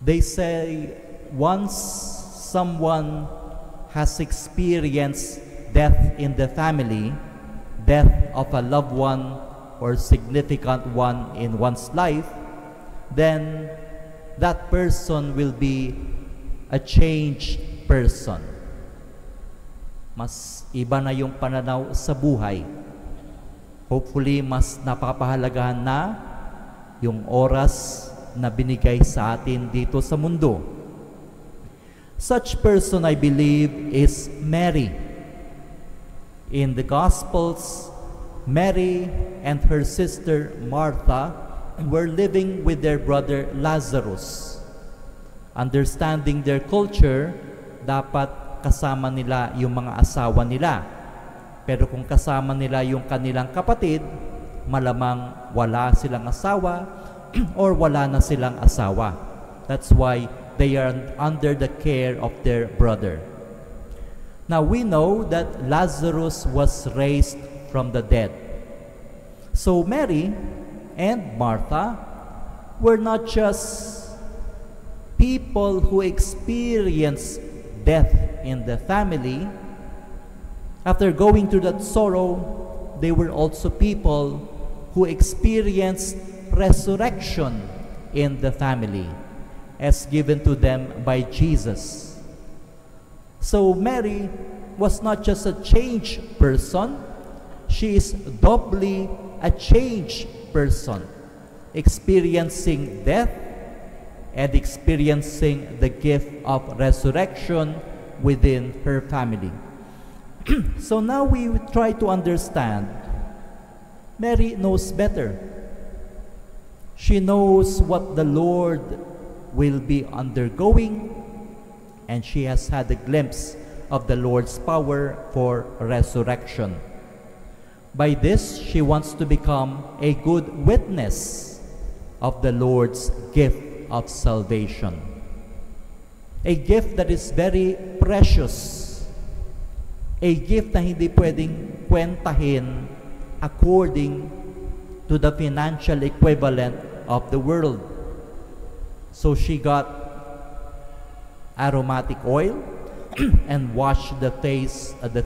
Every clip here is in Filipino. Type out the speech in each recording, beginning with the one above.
They say once someone has experienced death in the family, death of a loved one or significant one in one's life, then that person will be a changed person. Mas iba na yung pananaw sa buhay. Hopefully, mas napapahalagahan na yung oras na binigay sa atin dito sa mundo. Such person, I believe, is Mary. In the Gospels, Mary and her sister Martha were living with their brother Lazarus. Understanding their culture, dapat kasama nila yung mga asawa nila. Pero kung kasama nila yung kanilang kapatid, malamang wala silang asawa or wala na silang asawa. That's why they are under the care of their brother. Now we know that Lazarus was raised from the dead. So Mary and Martha were not just people who experienced death in the family. After going through that sorrow, they were also people who experienced resurrection in the family as given to them by Jesus. So Mary was not just a changed person, she is doubly a changed person, experiencing death and experiencing the gift of resurrection within her family. So now we try to understand. Mary knows better. She knows what the Lord will be undergoing, and she has had a glimpse of the Lord's power for resurrection. By this, she wants to become a good witness of the Lord's gift of salvation. A gift that is very precious. A gift na hindi pwedeng kwentahin according to the financial equivalent of the world. So she got aromatic oil and washed the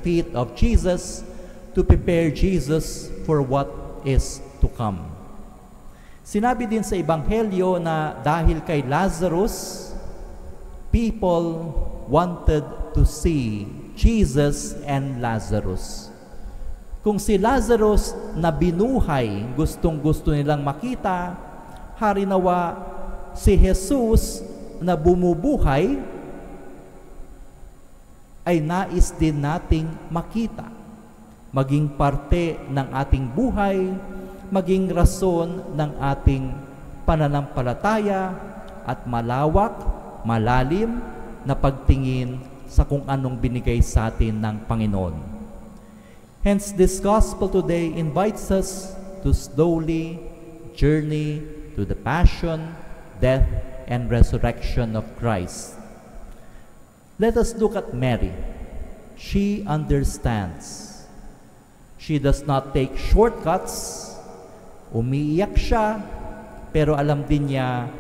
feet of Jesus to prepare Jesus for what is to come. Sinabi din sa Ebanghelyo na dahil kay Lazarus, people wanted to see Jesus and Lazarus. Kung si Lazarus na binuhay, gustong-gusto nilang makita, harinawa si Jesus na bumubuhay, ay nais din nating makita. Maging parte ng ating buhay, maging rason ng ating pananampalataya at malawak, malalim na pagtingin sa kung anong binigay sa atin ng Panginoon. Hence, this gospel today invites us to slowly journey to the passion, death, and resurrection of Christ. Let us look at Mary. She understands. She does not take shortcuts. Umiiyak siya, pero alam din niya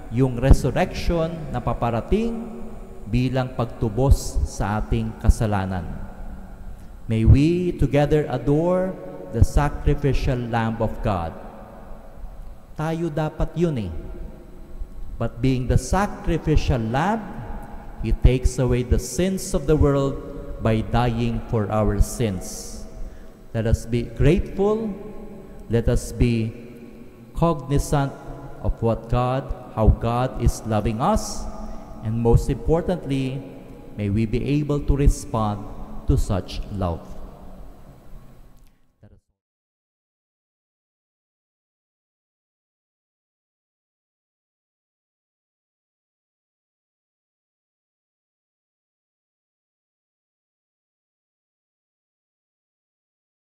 yung resurrection na paparating bilang pagtubos sa ating kasalanan. May we together adore the sacrificial Lamb of God. Tayo dapat yun eh. But being the sacrificial Lamb, He takes away the sins of the world by dying for our sins. Let us be grateful. Let us be cognizant of how God is loving us, and most importantly, may we be able to respond to such love.